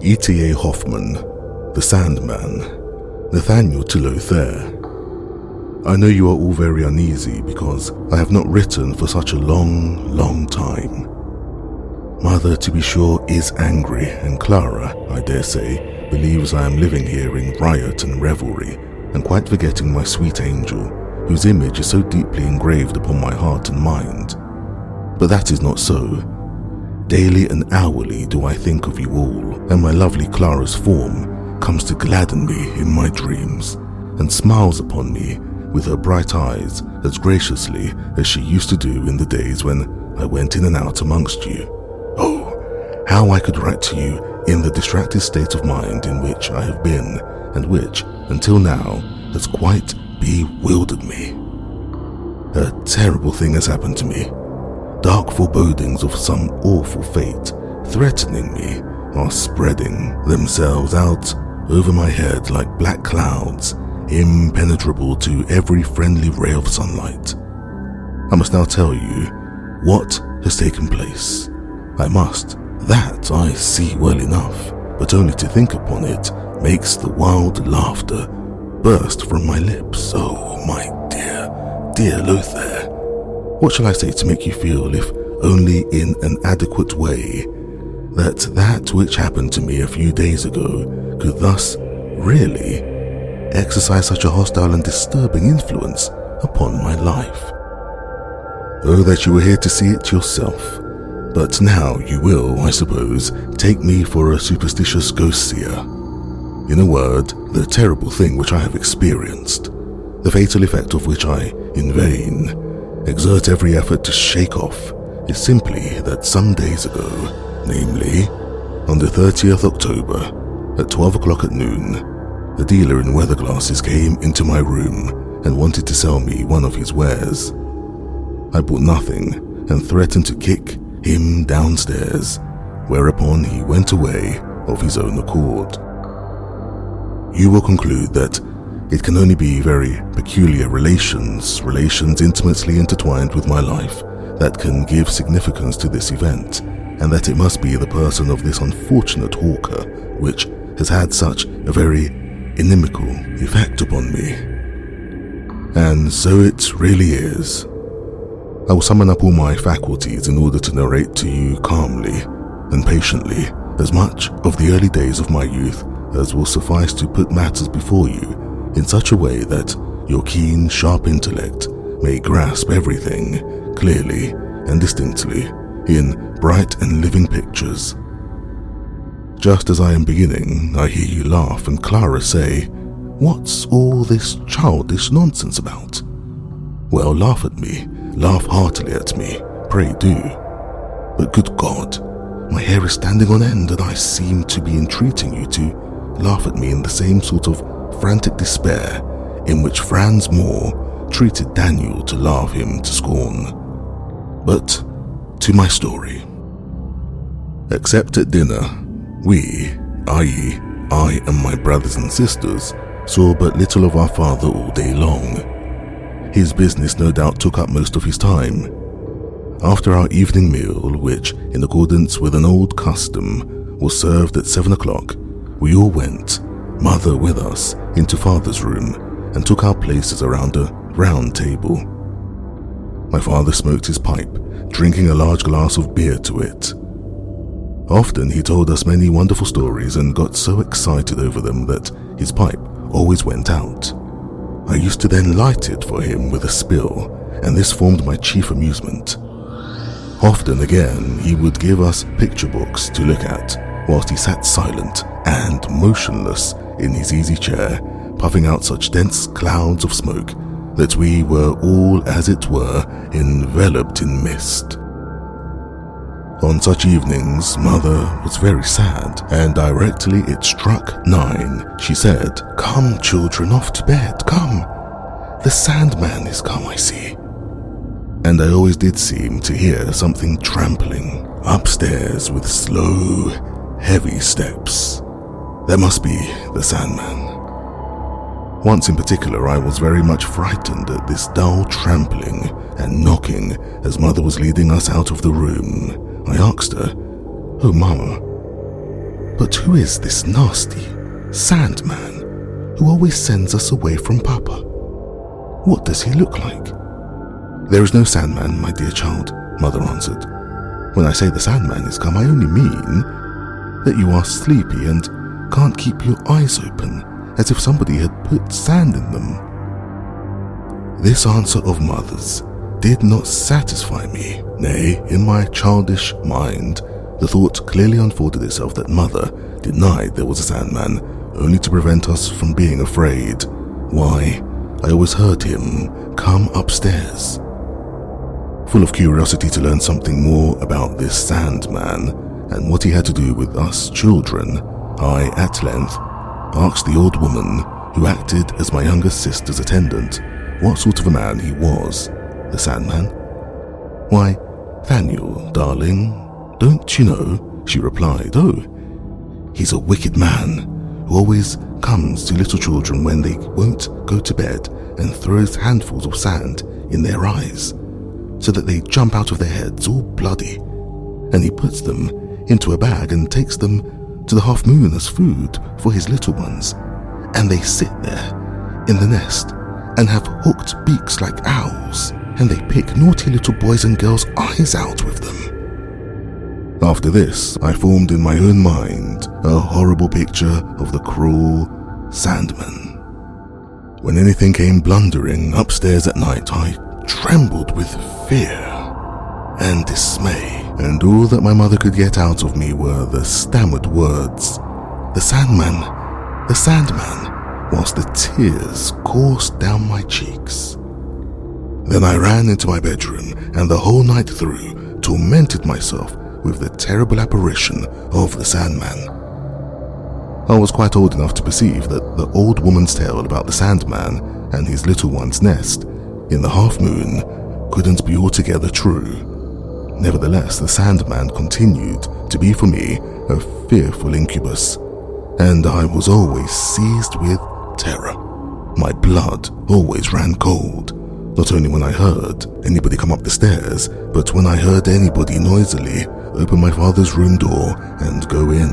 E.T.A. Hoffmann, The Sandman, Nathaniel Tillothair. I know you are all very uneasy because I have not written for such a long time. Mother, to be sure, is angry, and Clara, I dare say, believes I am living here in riot and revelry, and quite forgetting my sweet angel, whose image is so deeply engraved upon my heart and mind. But that is not so. Daily and hourly do I think of you all, and my lovely Clara's form comes to gladden me in my dreams, and smiles upon me with her bright eyes as graciously as she used to do in the days when I went in and out amongst you. Oh, how I could write to you in the distracted state of mind in which I have been, and which, until now, has quite bewildered me. A terrible thing has happened to me. Dark forebodings of some awful fate threatening me are spreading themselves out over my head like black clouds, impenetrable to every friendly ray of sunlight. I must now tell you what has taken place. I must. That I see well enough, but only to think upon it makes the wild laughter burst from my lips. Oh, my dear Lothair. What shall I say to make you feel, if only in an adequate way, that which happened to me a few days ago could thus really exercise such a hostile and disturbing influence upon my life? Oh, that you were here to see it yourself. But now you will, I suppose, take me for a superstitious ghost-seer. In a word, the terrible thing which I have experienced, the fatal effect of which I, in vain, exert every effort to shake off, is simply that some days ago, namely, on the 30th October, at 12 o'clock at noon, a dealer in weather glasses came into my room and wanted to sell me one of his wares. I bought nothing and threatened to kick him downstairs, whereupon he went away of his own accord. You will conclude that it can only be very peculiar relations intimately intertwined with my life, that can give significance to this event, and that it must be the person of this unfortunate hawker which has had such a very inimical effect upon me. And so it really is. I will summon up all my faculties in order to narrate to you calmly and patiently as much of the early days of my youth as will suffice to put matters before you in such a way that your keen, sharp intellect may grasp everything clearly and distinctly in bright and living pictures. Just as I am beginning, I hear you laugh and Clara say, "What's all this childish nonsense about?" Well, laugh at me. Laugh heartily at me, pray do. But good God, my hair is standing on end and I seem to be entreating you to laugh at me in the same sort of frantic despair in which Franz Moore treated Daniel to laugh him to scorn. But to my story. Except at dinner, we, i.e., I and my brothers and sisters, saw but little of our father all day long. His business no doubt took up most of his time. After our evening meal, which, in accordance with an old custom, was served at 7 o'clock, we all went, mother with us, into father's room and took our places around a round table. My father smoked his pipe, drinking a large glass of beer to it. Often he told us many wonderful stories and got so excited over them that his pipe always went out. I used to then light it for him with a spill, and this formed my chief amusement. Often again, he would give us picture books to look at, whilst he sat silent and motionless in his easy chair, puffing out such dense clouds of smoke that we were all, as it were, enveloped in mist. On such evenings, Mother was very sad, and directly it struck 9, she said, "Come, children, off to bed, come. The Sandman is come, I see." And I always did seem to hear something trampling upstairs with slow, heavy steps. That must be the Sandman. Once in particular, I was very much frightened at this dull trampling and knocking as Mother was leading us out of the room. I asked her, "Oh, Mama, But who is this nasty Sandman who always sends us away from Papa? What does he look like? There is no Sandman, my dear child, Mother answered. When I say the Sandman is come, I only mean that you are sleepy and can't keep your eyes open, as if somebody had put sand in them. This answer of Mother's did not satisfy me. Nay, in my childish mind, the thought clearly unfolded itself that Mother denied there was a Sandman, only to prevent us from being afraid. Why, I always heard him come upstairs. Full of curiosity to learn something more about this Sandman and what he had to do with us children, I, at length, asked the old woman who acted as my younger sister's attendant what sort of a man he was, the Sandman. Why, Thaniel, darling, don't you know, she replied. Oh, he's a wicked man who always comes to little children when they won't go to bed and throws handfuls of sand in their eyes, so that they jump out of their heads all bloody, and he puts them into a bag and takes them to the half moon as food for his little ones, and they sit there in the nest and have hooked beaks like owls, and they pick naughty little boys' and girls' eyes out with them. After this, I formed in my own mind a horrible picture of the cruel Sandman. When anything came blundering upstairs at night, I trembled with fear and dismay, and all that my mother could get out of me were the stammered words, "The Sandman, the Sandman," whilst the tears coursed down my cheeks. Then I ran into my bedroom and the whole night through tormented myself with the terrible apparition of the Sandman. I was quite old enough to perceive that the old woman's tale about the Sandman and his little one's nest in the half moon couldn't be altogether true. Nevertheless, the Sandman continued to be for me a fearful incubus, and I was always seized with terror. My blood always ran cold, not only when I heard anybody come up the stairs, but when I heard anybody noisily open my father's room door and go in.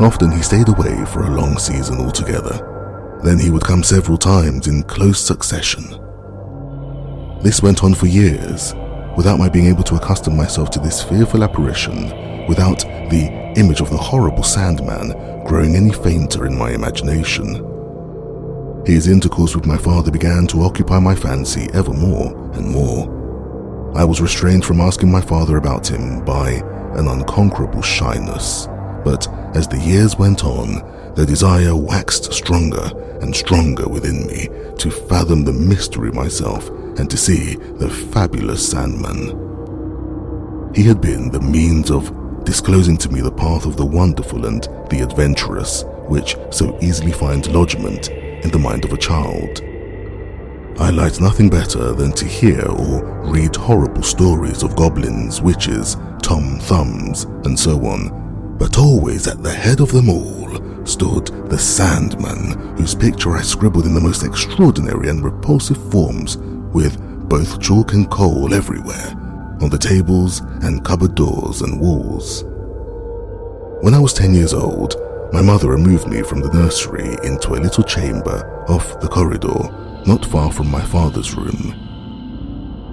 Often he stayed away for a long season altogether. Then he would come several times in close succession. This went on for years, without my being able to accustom myself to this fearful apparition, without the image of the horrible Sandman growing any fainter in my imagination. His intercourse with my father began to occupy my fancy ever more and more. I was restrained from asking my father about him by an unconquerable shyness, but as the years went on, the desire waxed stronger and stronger within me to fathom the mystery myself and to see the fabulous Sandman. He had been the means of disclosing to me the path of the wonderful and the adventurous, which so easily finds lodgment in the mind of a child. I liked nothing better than to hear or read horrible stories of goblins, witches, Tom Thumbs, and so on, but always at the head of them all stood the Sandman, whose picture I scribbled in the most extraordinary and repulsive forms, with both chalk and coal everywhere, on the tables and cupboard doors and walls. When I was 10 years old, my mother removed me from the nursery into a little chamber off the corridor, not far from my father's room.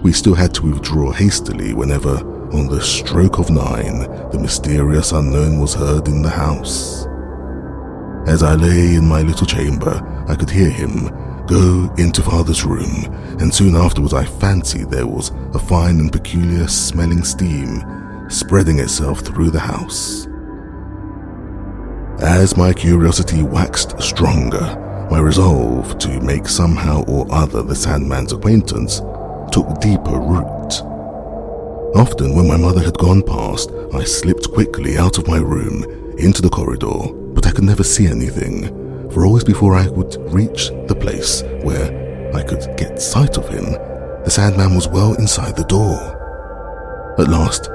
We still had to withdraw hastily whenever, on the stroke of 9, the mysterious unknown was heard in the house. As I lay in my little chamber, I could hear him go into father's room, and soon afterwards I fancied there was a fine and peculiar smelling steam spreading itself through the house. As my curiosity waxed stronger, my resolve to make somehow or other the Sandman's acquaintance took deeper root. Often when my mother had gone past, I slipped quickly out of my room into the corridor, but I could never see anything, for always before I would reach the place where I could get sight of him, the Sandman was well inside the door. At last,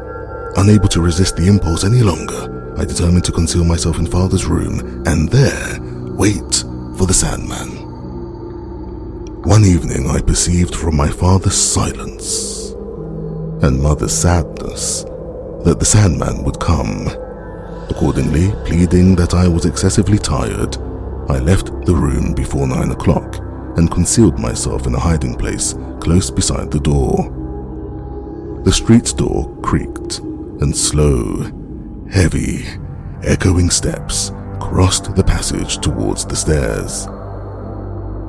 unable to resist the impulse any longer, I determined to conceal myself in father's room and there wait for the Sandman. One evening I perceived from my father's silence and mother's sadness that the Sandman would come. Accordingly, pleading that I was excessively tired, I left the room before 9 o'clock and concealed myself in a hiding place close beside the door. The street door creaked, and slow, heavy, echoing steps crossed the passage towards the stairs.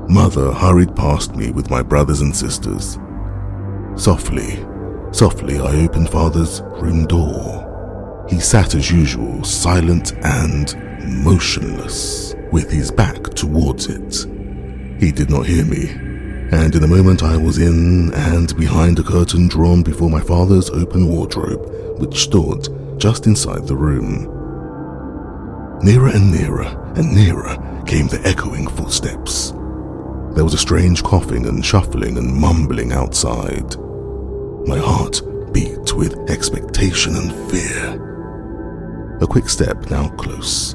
Mother hurried past me with my brothers and sisters. Softly, I opened Father's room door. He sat as usual, silent and motionless, with his back towards it. He did not hear me, and in a moment I was in and behind a curtain drawn before my father's open wardrobe, which stood just inside the room. Nearer and nearer and nearer came the echoing footsteps. There was a strange coughing and shuffling and mumbling outside. My heart beat with expectation and fear. A quick step, now close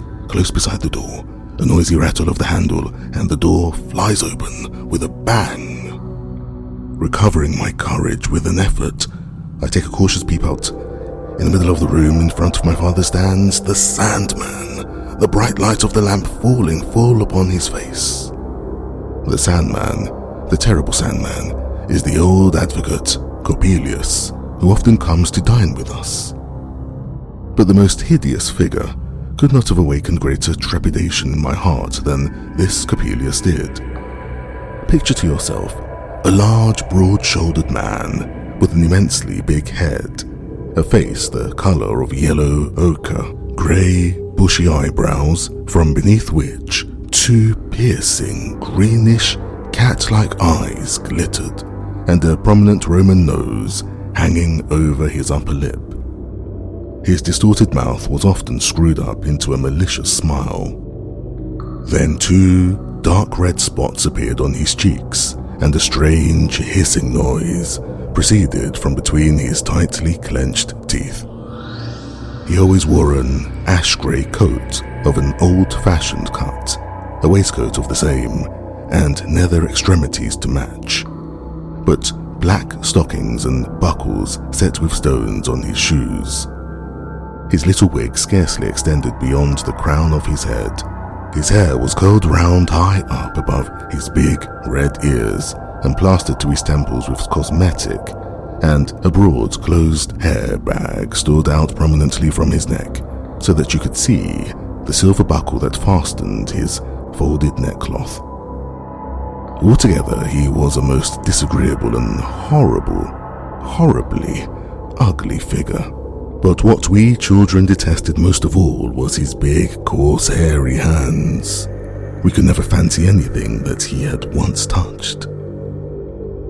beside the door, a noisy rattle of the handle, and the door flies open with a bang. Recovering my courage with an effort, I take a cautious peep out. In the middle of the room, in front of my father, stands the Sandman, the bright light of the lamp falling full upon his face. The Sandman, the terrible Sandman, is the old advocate, Coppelius, who often comes to dine with us. But the most hideous figure could not have awakened greater trepidation in my heart than this Coppelius did. Picture to yourself a large, broad-shouldered man with an immensely big head, a face the color of yellow ochre, grey, bushy eyebrows, from beneath which two piercing, greenish, cat-like eyes glittered, and a prominent Roman nose hanging over his upper lip. His distorted mouth was often screwed up into a malicious smile. Then two dark red spots appeared on his cheeks, and a strange hissing noise proceeded from between his tightly clenched teeth. He always wore an ash-grey coat of an old-fashioned cut, a waistcoat of the same, and nether extremities to match, but black stockings and buckles set with stones on his shoes. His little wig scarcely extended beyond the crown of his head. His hair was curled round high up above his big red ears and plastered to his temples with cosmetic, and a broad closed hair bag stood out prominently from his neck, so that you could see the silver buckle that fastened his folded neckcloth. Altogether, he was a most disagreeable and horribly ugly figure. But what we children detested most of all was his big, coarse, hairy hands. We could never fancy anything that he had once touched.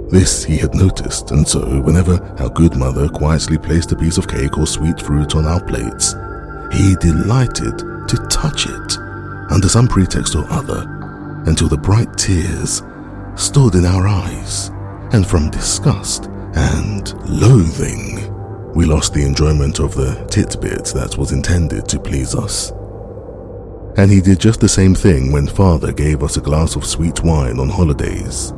This he had noticed, and so whenever our good mother quietly placed a piece of cake or sweet fruit on our plates, he delighted to touch it under some pretext or other, until the bright tears stood in our eyes, and from disgust and loathing we lost the enjoyment of the titbit that was intended to please us. And he did just the same thing when Father gave us a glass of sweet wine on holidays.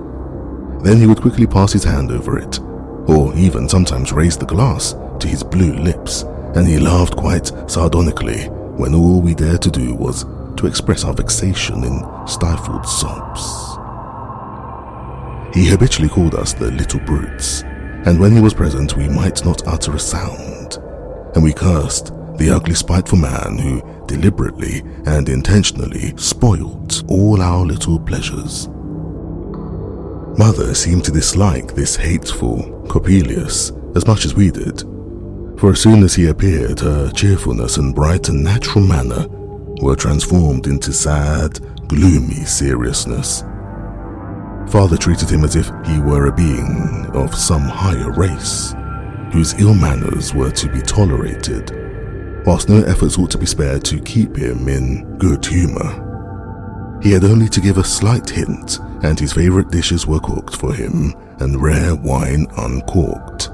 Then he would quickly pass his hand over it, or even sometimes raise the glass to his blue lips, and he laughed quite sardonically when all we dared to do was to express our vexation in stifled sobs. He habitually called us the little brutes, and when he was present we might not utter a sound, and we cursed the ugly, spiteful man who deliberately and intentionally spoilt all our little pleasures. Mother seemed to dislike this hateful Coppelius as much as we did, for as soon as he appeared, her cheerfulness and bright and natural manner were transformed into sad, gloomy seriousness. Father treated him as if he were a being of some higher race, whose ill manners were to be tolerated, whilst no efforts ought to be spared to keep him in good humor. He had only to give a slight hint, and his favorite dishes were cooked for him, and rare wine uncorked.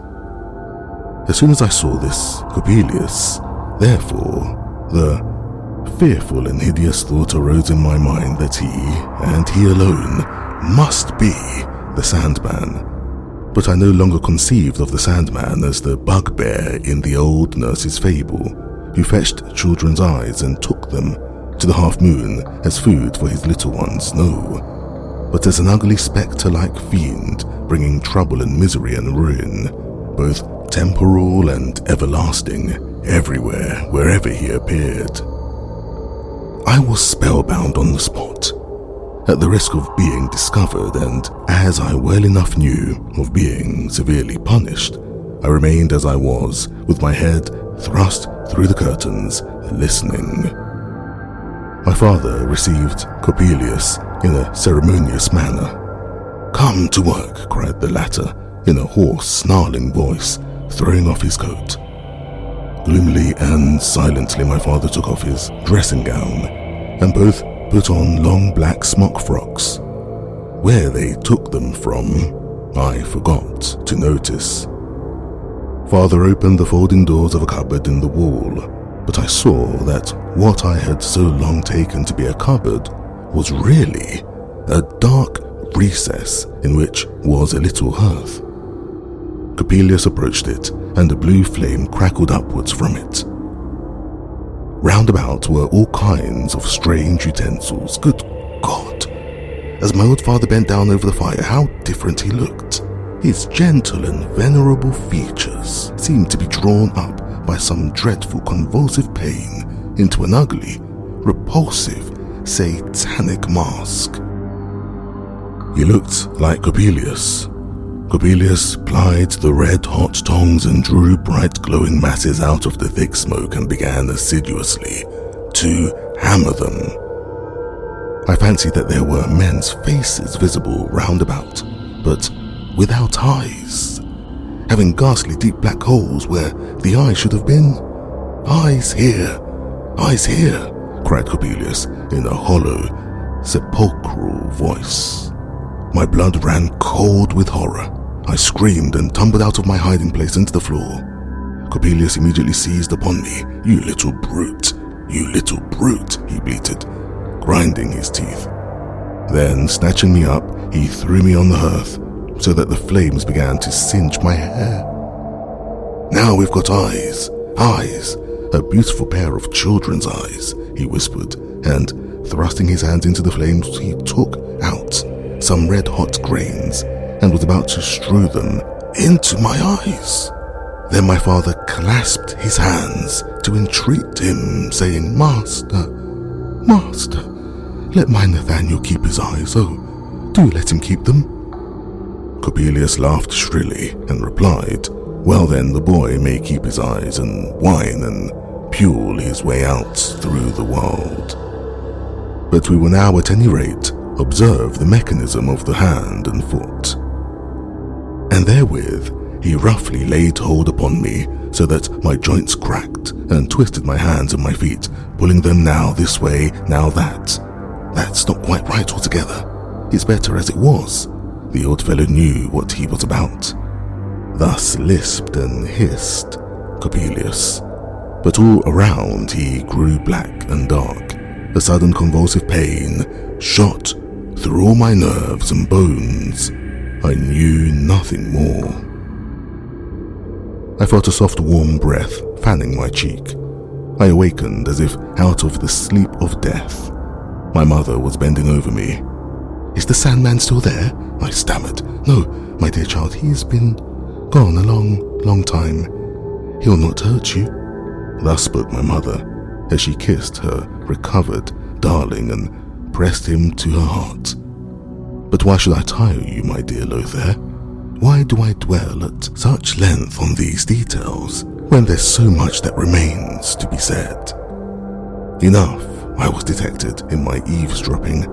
As soon as I saw this Coppelius, therefore, the fearful and hideous thought arose in my mind that he, and he alone, must be the Sandman. But I no longer conceived of the Sandman as the bugbear in the old nurse's fable, who fetched children's eyes and took them to the half-moon as food for his little ones, no, but as an ugly spectre-like fiend bringing trouble and misery and ruin, both temporal and everlasting, everywhere, wherever he appeared. I was spellbound on the spot, at the risk of being discovered, and as I well enough knew of being severely punished, I remained as I was, with my head thrust through the curtains, listening. My father received Coppelius in a ceremonious manner. "Come to work," cried the latter, in a hoarse, snarling voice, throwing off his coat. Gloomily and silently my father took off his dressing gown, and both put on long black smock frocks. Where they took them from, I forgot to notice. Father opened the folding doors of a cupboard in the wall, but I saw that what I had so long taken to be a cupboard was really a dark recess in which was a little hearth. Coppelius approached it, and a blue flame crackled upwards from it. Round about were all kinds of strange utensils. Good God! As my old father bent down over the fire, how different he looked. His gentle and venerable features seemed to be drawn up by some dreadful convulsive pain into an ugly, repulsive, satanic mask. He looked like Coppelius. Coppelius plied the red-hot tongs and drew bright glowing masses out of the thick smoke and began assiduously to hammer them. I fancied that there were men's faces visible round about, but without eyes, having ghastly deep black holes where the eyes should have been. "Eyes here! Eyes here!" cried Coppelius in a hollow, sepulchral voice. My blood ran cold with horror. I screamed and tumbled out of my hiding place into the floor. Coppelius immediately seized upon me. "You little brute! You little brute!" he bleated, grinding his teeth. Then, snatching me up, he threw me on the hearth, so that the flames began to singe my hair. "Now we've got eyes, eyes, a beautiful pair of children's eyes," he whispered, and, thrusting his hands into the flames, he took out some red-hot grains and was about to strew them into my eyes. Then my father clasped his hands to entreat him, saying, "Master, Master, let my Nathaniel keep his eyes. Oh, do let him keep them." Coppelius laughed shrilly and replied, "Well then, the boy may keep his eyes and whine and pule his way out through the world." But we will now at any rate observe the mechanism of the hand and foot. And therewith he roughly laid hold upon me, so that my joints cracked, and twisted my hands and my feet, pulling them now this way, now that. "That's not quite right altogether. It's better as it was." The old fellow knew what he was about. Thus lisped and hissed Coppelius. But all around he grew black and dark. A sudden convulsive pain shot through all my nerves and bones. I knew nothing more. I felt a soft warm breath fanning my cheek. I awakened as if out of the sleep of death. My mother was bending over me. "Is the Sandman still there?" I stammered. "No, my dear child, he's been gone a long, long time. He'll not hurt you." Thus spoke my mother, as she kissed her recovered darling and pressed him to her heart. But why should I tire you, my dear Lothair? Why do I dwell at such length on these details, when there's so much that remains to be said? Enough, I was detected in my eavesdropping,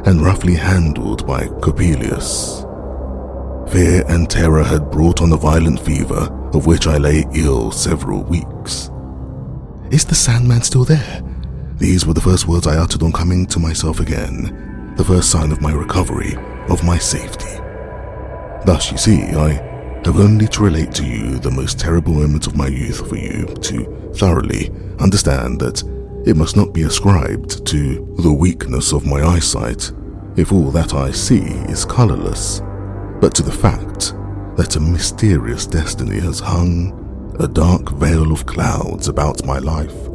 and roughly handled by Coppelius. Fear and terror had brought on a violent fever, of which I lay ill several weeks. "Is the Sandman still there?" These were the first words I uttered on coming to myself again, the first sign of my recovery, of my safety. Thus, you see, I have only to relate to you the most terrible moment of my youth for you to thoroughly understand that it must not be ascribed to the weakness of my eyesight, if all that I see is colourless, but to the fact that a mysterious destiny has hung a dark veil of clouds about my life,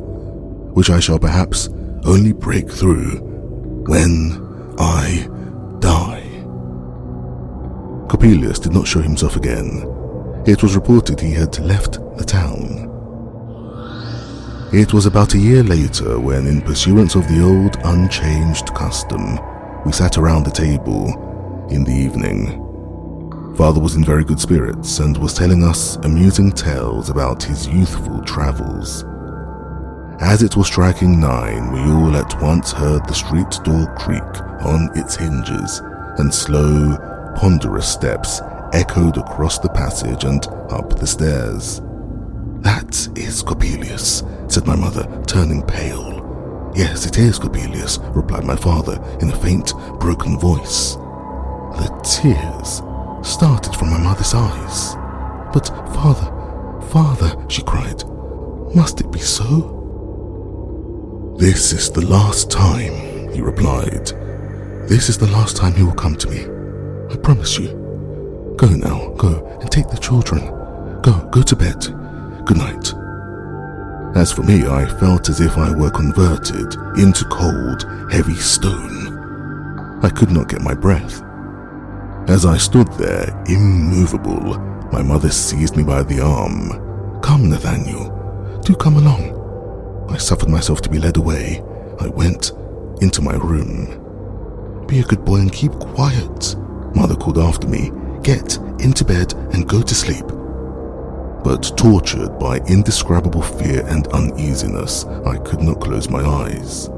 which I shall perhaps only break through when I die. Coppelius did not show himself again. It was reported he had left the town. It was about a year later when, in pursuance of the old unchanged custom, we sat around the table in the evening. Father was in very good spirits and was telling us amusing tales about his youthful travels. As it was striking 9, we all at once heard the street door creak on its hinges, and slow, ponderous steps echoed across the passage and up the stairs. "That is Coppelius," said my mother, turning pale. "Yes, it is Coppelius," replied my father in a faint, broken voice. The tears started from my mother's eyes. "But father," she cried, "must it be so?" "This is the last time," he replied. "This is the last time he will come to me. I promise you. Go now, go and take the children. Go to bed. Good night." As for me, I felt as if I were converted into cold, heavy stone. I could not get my breath. As I stood there, immovable, my mother seized me by the arm. "Come, Nathaniel, do come along." I suffered myself to be led away. I went into my room. "Be a good boy and keep quiet," Mother called after me. "Get into bed and go to sleep." But tortured by indescribable fear and uneasiness, I could not close my eyes.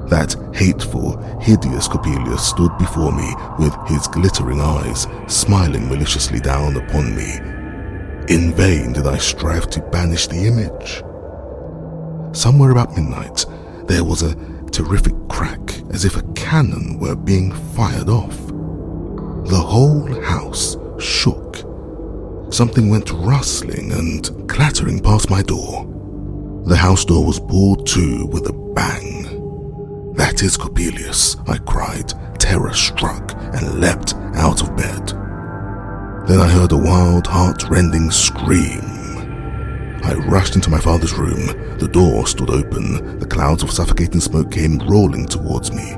That hateful, hideous Coppelius stood before me with his glittering eyes, smiling maliciously down upon me. In vain did I strive to banish the image. Somewhere about midnight, there was a terrific crack, as if a cannon were being fired off. The whole house shook. Something went rustling and clattering past my door. The house door was pulled to with a bang. "That is Coppelius," I cried, terror-struck, and leapt out of bed. Then I heard a wild, heart-rending scream. I rushed into my father's room. The door stood open. The clouds of suffocating smoke came rolling towards me.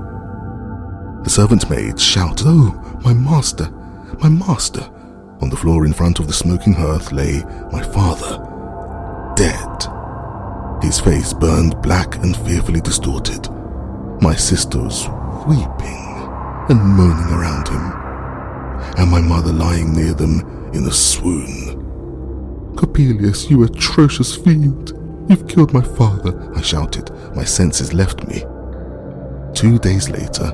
The servant maid shouted, "Oh, my master, my master!" On the floor in front of the smoking hearth lay my father, dead. His face burned black and fearfully distorted. My sisters weeping and moaning around him, and my mother lying near them in a swoon. "Coppelius, you atrocious fiend! You've killed my father!" I shouted. My senses left me. 2 days later,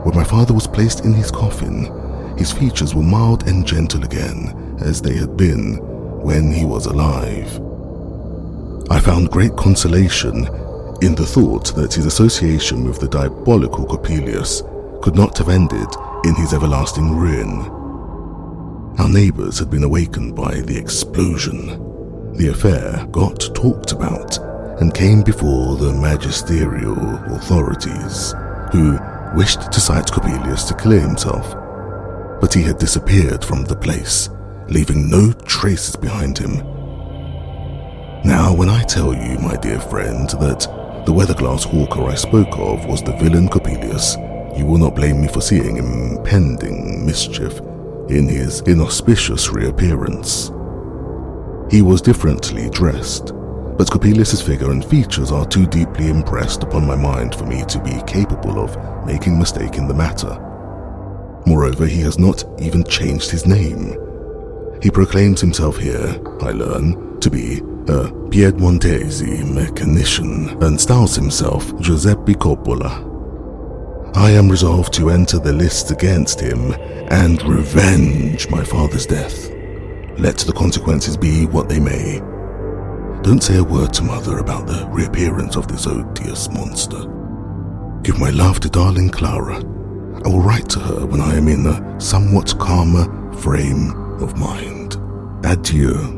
when my father was placed in his coffin, his features were mild and gentle again, as they had been when he was alive. I found great consolation in the thought that his association with the diabolical Coppelius could not have ended in his everlasting ruin. Our neighbors had been awakened by the explosion. The affair got talked about and came before the magisterial authorities, who wished to cite Coppelius to clear himself. But he had disappeared from the place, leaving no traces behind him. Now, when I tell you, my dear friend, that the weatherglass hawker I spoke of was the villain Coppelius, you will not blame me for seeing impending mischief in his inauspicious reappearance. He was differently dressed, but Coppelius's figure and features are too deeply impressed upon my mind for me to be capable of making a mistake in the matter. Moreover, he has not even changed his name. He proclaims himself here, I learn, to be a Piedmontese mechanician, and styles himself Giuseppe Coppola. I am resolved to enter the lists against him and revenge my father's death, let the consequences be what they may. Don't say a word to Mother about the reappearance of this odious monster. Give my love to darling Clara. I will write to her when I am in a somewhat calmer frame of mind. Adieu.